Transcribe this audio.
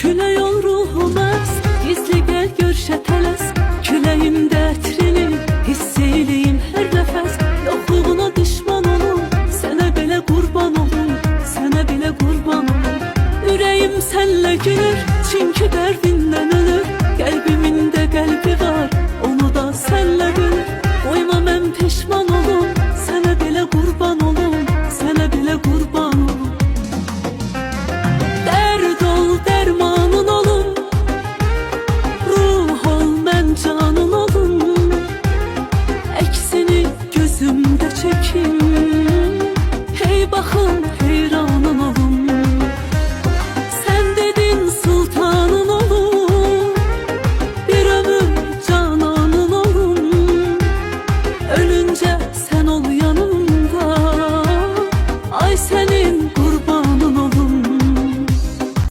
Küle yol ruhum əz, gizli gəl gör şətələs. Küləyimdə ətrini hiss eyləyim hər nəfəs. Yoxluğuna düşman olum, sənə belə qurban olum, sənə belə qurban olum. Ürəyim sənlə gülür, çünki dərdindən ölür. Qəlbimin də qəlbi var, onu da sənlə gülür.